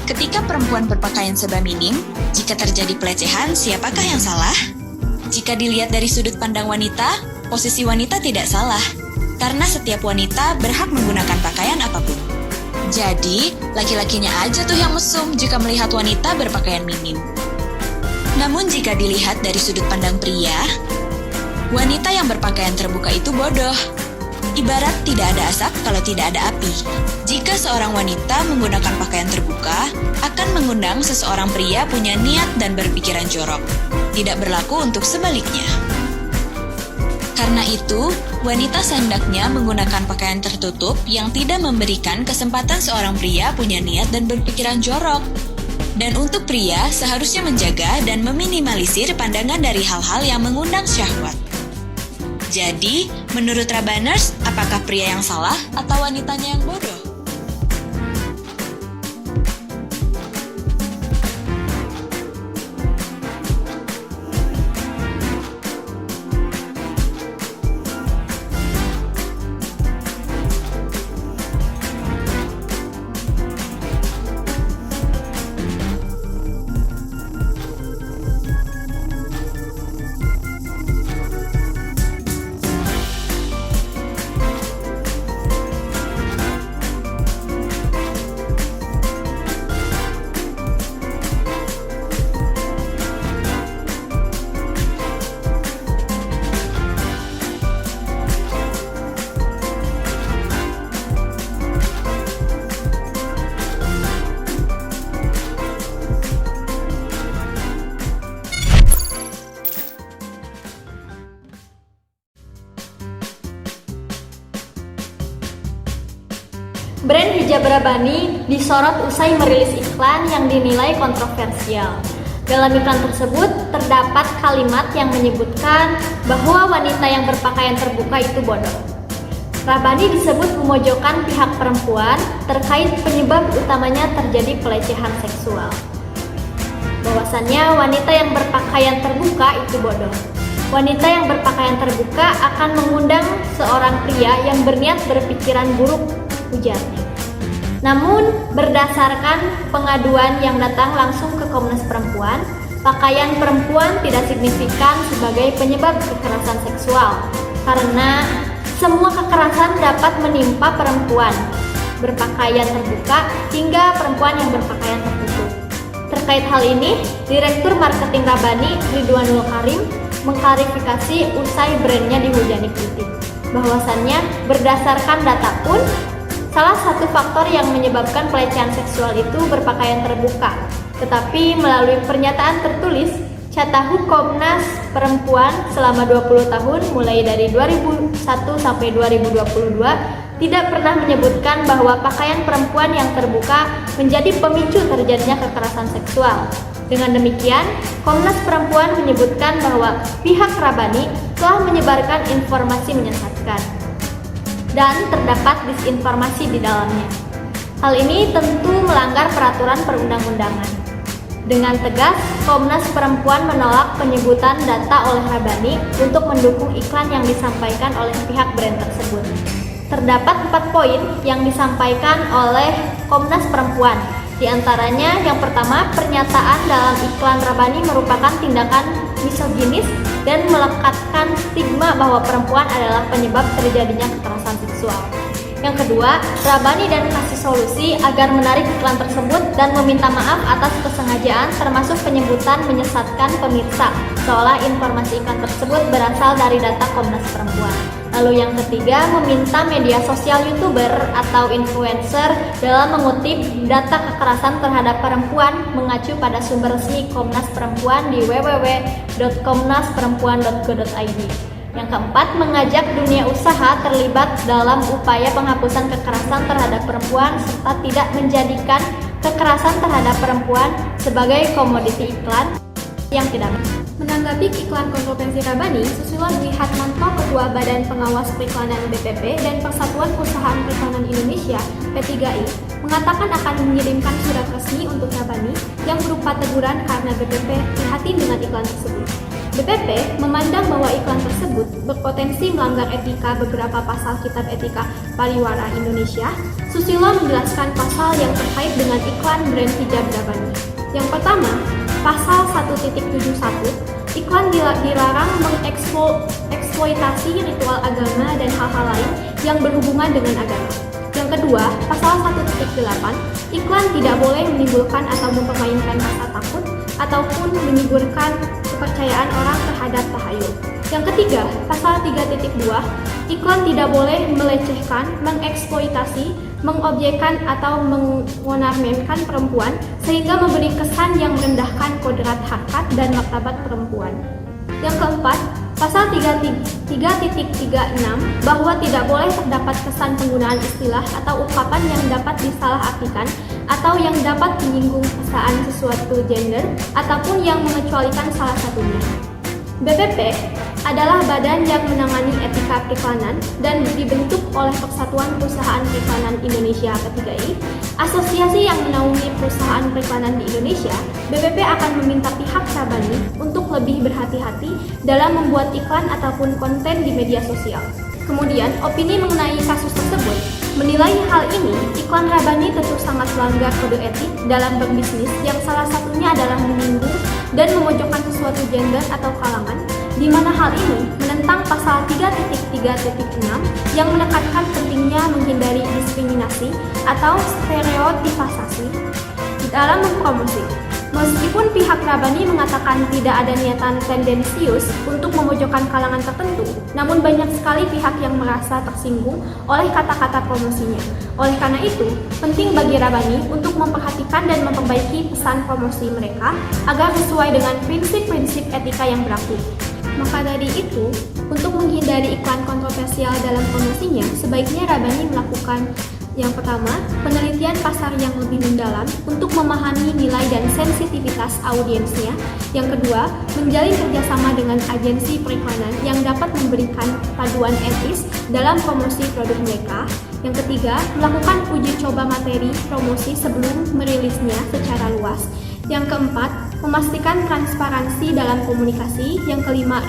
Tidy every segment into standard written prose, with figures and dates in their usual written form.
Ketika perempuan berpakaian serba minim, jika terjadi pelecehan, siapakah yang salah? Jika dilihat dari sudut pandang wanita, posisi wanita tidak salah, karena setiap wanita berhak menggunakan pakaian apapun. Jadi, laki-lakinya aja tuh yang mesum jika melihat wanita berpakaian minim. Namun jika dilihat dari sudut pandang pria, wanita yang berpakaian terbuka itu bodoh. Ibarat tidak ada asap kalau tidak ada api. Jika seorang wanita menggunakan pakaian terbuka, akan mengundang seseorang pria punya niat dan berpikiran jorok. Tidak berlaku untuk sebaliknya. Karena itu, wanita sehendaknya menggunakan pakaian tertutup yang tidak memberikan kesempatan seorang pria punya niat dan berpikiran jorok. Dan untuk pria, seharusnya menjaga dan meminimalisir pandangan dari hal-hal yang mengundang syahwat. Jadi, menurut Rabaners, apakah pria yang salah atau wanitanya yang bodoh? Brand hijab Rabbani disorot usai merilis iklan yang dinilai kontroversial. Dalam iklan tersebut terdapat kalimat yang menyebutkan bahwa wanita yang berpakaian terbuka itu bodoh. Rabbani disebut memojokkan pihak perempuan terkait penyebab utamanya terjadi pelecehan seksual. Bahwasannya wanita yang berpakaian terbuka itu bodoh. Wanita yang berpakaian terbuka akan mengundang seorang pria yang berniat berpikiran buruk, ujarnya. Namun, berdasarkan pengaduan yang datang langsung ke Komnas Perempuan, pakaian perempuan tidak signifikan sebagai penyebab kekerasan seksual, karena semua kekerasan dapat menimpa perempuan berpakaian terbuka hingga perempuan yang berpakaian tertutup. Terkait hal ini, Direktur Marketing Rabbani Ridwanul Karim mengklarifikasi usai brandnya dihujani kritik, bahwasannya berdasarkan data pun, salah satu faktor yang menyebabkan pelecehan seksual itu berpakaian terbuka. Tetapi melalui pernyataan tertulis, Catahu Komnas Perempuan selama 20 tahun mulai dari 2001 sampai 2022 tidak pernah menyebutkan bahwa pakaian perempuan yang terbuka menjadi pemicu terjadinya kekerasan seksual. Dengan demikian, Komnas Perempuan menyebutkan bahwa pihak Rabbani telah menyebarkan informasi menyesatkan dan terdapat disinformasi di dalamnya. Hal ini tentu melanggar peraturan perundang-undangan. Dengan tegas, Komnas Perempuan menolak penyebutan data oleh Rabbani untuk mendukung iklan yang disampaikan oleh pihak brand tersebut. Terdapat 4 poin yang disampaikan oleh Komnas Perempuan. Di antaranya, yang pertama, pernyataan dalam iklan Rabbani merupakan tindakan misoginis dan melekatkan stigma bahwa perempuan adalah penyebab terjadinya kekerasan seksual. Yang kedua, Rabbani dan kasih solusi agar menarik iklan tersebut dan meminta maaf atas kesengajaan termasuk penyebutan menyesatkan pemirsa, seolah informasi iklan tersebut berasal dari data Komnas Perempuan. Lalu yang ketiga, meminta media sosial YouTuber atau influencer dalam mengutip data kekerasan terhadap perempuan mengacu pada sumber resmi Komnas Perempuan di www.komnasperempuan.go.id. Yang keempat, mengajak dunia usaha terlibat dalam upaya penghapusan kekerasan terhadap perempuan serta tidak menjadikan kekerasan terhadap perempuan sebagai komoditi iklan yang tidak. Menanggapi iklan kontroversi Rabbani, Susilo Dwi Hatmanto, Ketua Badan Pengawas Periklanan BPP dan Persatuan Perusahaan Periklanan Indonesia (P3I), mengatakan akan mengirimkan surat resmi untuk Rabbani yang berupa teguran karena BPP prihatin dengan iklan tersebut. BPP memandang bahwa iklan tersebut berpotensi melanggar etika beberapa pasal Kitab Etika Pariwara Indonesia. Susilo menjelaskan pasal yang terkait dengan iklan brand hijab Rabani. Yang pertama, pasal 1.71, iklan dilarang mengeksploitasi ritual agama dan hal-hal lain yang berhubungan dengan agama. Yang kedua, pasal 1.8, iklan tidak boleh menimbulkan atau mempermainkan rasa takut ataupun menyuburkan kepercayaan orang terhadap tahayul. Yang ketiga, pasal 3.2, iklan tidak boleh melecehkan, mengeksploitasi, mengobjekkan atau mengonarmenkan perempuan sehingga memberi kesan yang merendahkan kodrat harkat dan martabat perempuan. Yang keempat, pasal 3.36 bahwa tidak boleh terdapat kesan penggunaan istilah atau ungkapan yang dapat disalahartikan atau yang dapat menyinggung perasaan sesuatu gender ataupun yang mengecualikan salah satunya. BPP adalah badan yang menangani etika periklanan dan dibentuk oleh Persatuan Perusahaan Periklanan Indonesia (P3I), asosiasi yang menaungi perusahaan periklanan di Indonesia. BPP akan meminta pihak Rabani untuk lebih berhati-hati dalam membuat iklan ataupun konten di media sosial. Kemudian, opini mengenai kasus tersebut menilai hal ini, iklan Rabani tentu sangat melanggar kode etik dalam berbisnis yang salah satunya adalah menyinggung dan memojokkan sesuatu gender atau kalangan, di mana hal ini menentang pasal 3.3.6 yang menekankan pentingnya menghindari diskriminasi atau stereotipasasi dalam mempromosi. Meskipun pihak Rabani mengatakan tidak ada niatan tendensius untuk memojokkan kalangan tertentu, namun banyak sekali pihak yang merasa tersinggung oleh kata-kata promosinya. Oleh karena itu, penting bagi Rabani untuk memperhatikan dan memperbaiki pesan promosi mereka agar sesuai dengan prinsip-prinsip etika yang berlaku. Maka dari itu, untuk menghindari iklan kontroversial dalam promosinya, sebaiknya Rabani melakukan yang pertama, penelitian pasar yang lebih mendalam untuk memahami nilai dan sensitivitas audiensnya. Yang kedua, menjalin kerjasama dengan agensi periklanan yang dapat memberikan paduan etis dalam promosi produk mereka. Yang ketiga, melakukan uji coba materi promosi sebelum merilisnya secara luas. Yang keempat, memastikan transparansi dalam komunikasi. Yang kelima,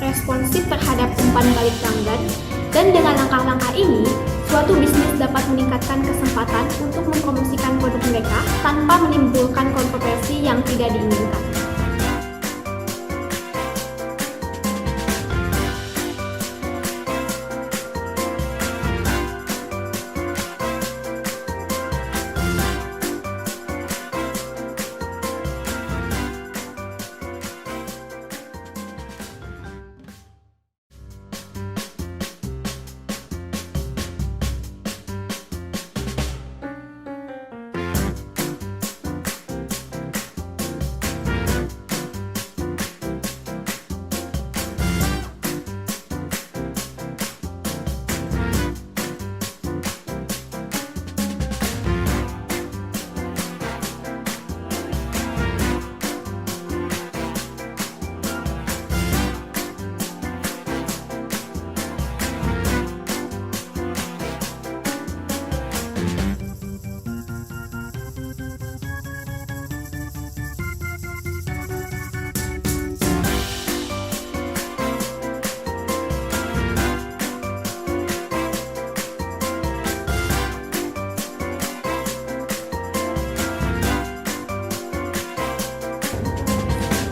responsif terhadap umpan balik pelanggan. Dan dengan langkah-langkah ini, suatu bisnis dapat meningkatkan kesempatan untuk mempromosikan produk mereka tanpa menimbulkan kontroversi yang tidak diinginkan.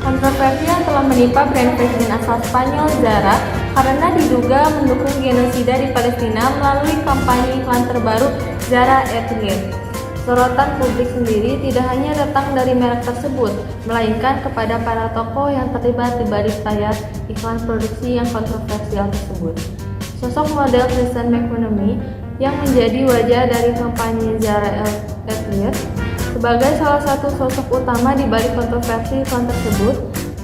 Kontroversi yang telah menimpa brand fashion asal Spanyol Zara karena diduga mendukung genosida di Palestina melalui kampanye iklan terbaru Zara Atelier. Sorotan publik sendiri tidak hanya datang dari merek tersebut, melainkan kepada para tokoh yang terlibat di balik layar iklan produksi yang kontroversial tersebut. Sosok model Kristen McManamy yang menjadi wajah dari kampanye Zara Atelier sebagai salah satu sosok utama di balik kontroversi iklan tersebut.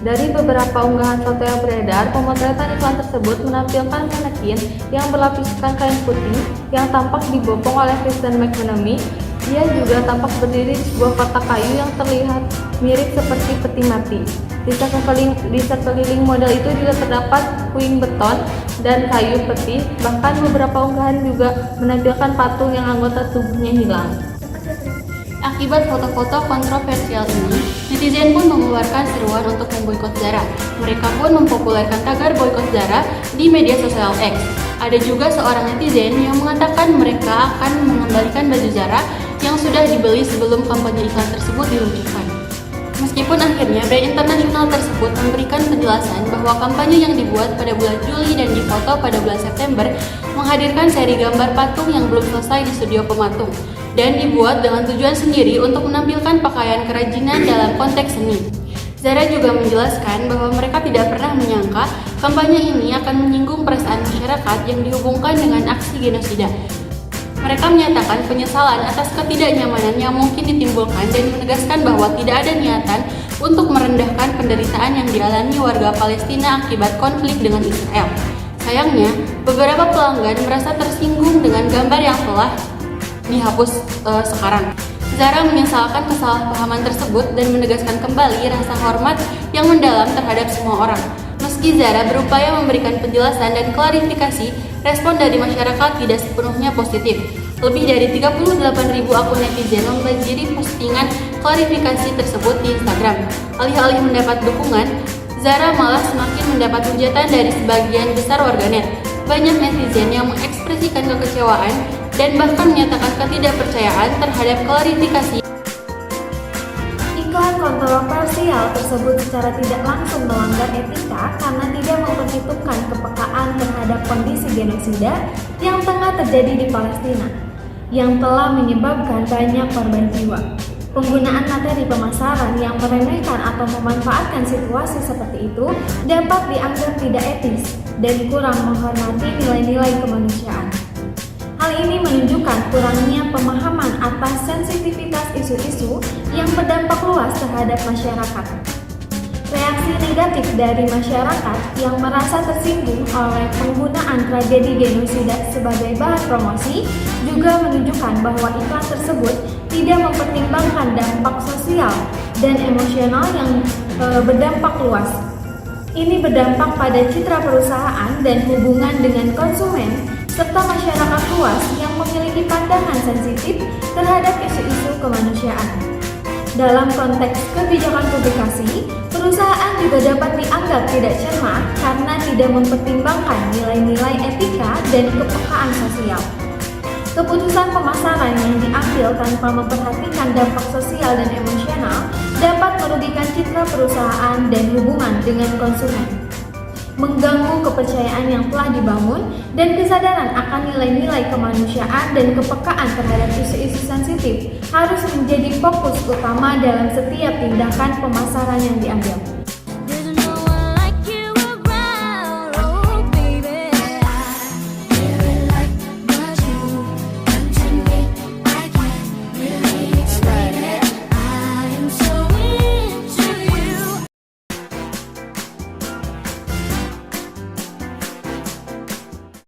Dari beberapa unggahan foto yang beredar, pemotretan iklan tersebut menampilkan manekin yang berlapiskan kain putih yang tampak dibopong oleh Kristen McManamy. Ia juga tampak berdiri di sebuah kotak kayu yang terlihat mirip seperti peti mati. Di sekeliling model itu juga terdapat puing beton dan kayu peti. Bahkan beberapa unggahan juga menampilkan patung yang anggota tubuhnya hilang. Akibat foto-foto kontroversial ini, netizen pun mengeluarkan seruan untuk memboikot Zara. Mereka pun mempopulerkan tagar boikot Zara di media sosial X. Ada juga seorang netizen yang mengatakan mereka akan mengembalikan baju Zara yang sudah dibeli sebelum kampanye iklan tersebut diluncurkan. Meskipun akhirnya brand internasional tersebut memberikan penjelasan bahwa kampanye yang dibuat pada bulan Juli dan difoto pada bulan September menghadirkan seri gambar patung yang belum selesai di studio pematung dan dibuat dengan tujuan sendiri untuk menampilkan pakaian kerajinan dalam konteks seni. Zara juga menjelaskan bahwa mereka tidak pernah menyangka kampanye ini akan menyinggung perasaan masyarakat yang dihubungkan dengan aksi genosida. Mereka menyatakan penyesalan atas ketidaknyamanan yang mungkin ditimbulkan dan menegaskan bahwa tidak ada niatan untuk merendahkan penderitaan yang dialami warga Palestina akibat konflik dengan Israel. Sayangnya, beberapa pelanggan merasa tersinggung dengan gambar yang telah dihapus sekarang. Zara menyesalkan kesalahpahaman tersebut dan menegaskan kembali rasa hormat yang mendalam terhadap semua orang. Meski Zara berupaya memberikan penjelasan dan klarifikasi, respon dari masyarakat tidak sepenuhnya positif. Lebih dari 38.000 akun netizen membanjiri postingan klarifikasi tersebut di Instagram. Alih-alih mendapat dukungan, Zara malah semakin mendapat hujatan dari sebagian besar warganet. Banyak netizen yang mengekspresikan kekecewaan dan bahkan menyatakan ketidakpercayaan terhadap klarifikasi. Iklan kontroversial tersebut secara tidak langsung melanggar etika karena tidak memperhitungkan kepekaan terhadap kondisi genosida yang tengah terjadi di Palestina, yang telah menyebabkan banyak korban jiwa. Penggunaan materi pemasaran yang meremehkan atau memanfaatkan situasi seperti itu dapat dianggap tidak etis dan kurang menghormati nilai-nilai kemanusiaan. Hal ini menunjukkan kurangnya pemahaman atas sensitivitas isu-isu yang berdampak luas terhadap masyarakat. Reaksi negatif dari masyarakat yang merasa tersinggung oleh penggunaan tragedi genosida sebagai bahan promosi juga menunjukkan bahwa iklan tersebut tidak mempertimbangkan dampak sosial dan emosional yang berdampak luas. Ini berdampak pada citra perusahaan dan hubungan dengan konsumen serta masyarakat luas yang memiliki pandangan sensitif terhadap isu-isu kemanusiaan. Dalam konteks kebijakan publikasi, perusahaan juga dapat dianggap tidak cermat karena tidak mempertimbangkan nilai-nilai etika dan kepekaan sosial. Keputusan pemasaran yang diambil tanpa memperhatikan dampak sosial dan emosional dapat merugikan citra perusahaan dan hubungan dengan konsumen, mengganggu kepercayaan yang telah dibangun dan kesadaran akan nilai-nilai kemanusiaan dan kepekaan terhadap isu-isu sensitif harus menjadi fokus utama dalam setiap tindakan pemasaran yang diambil.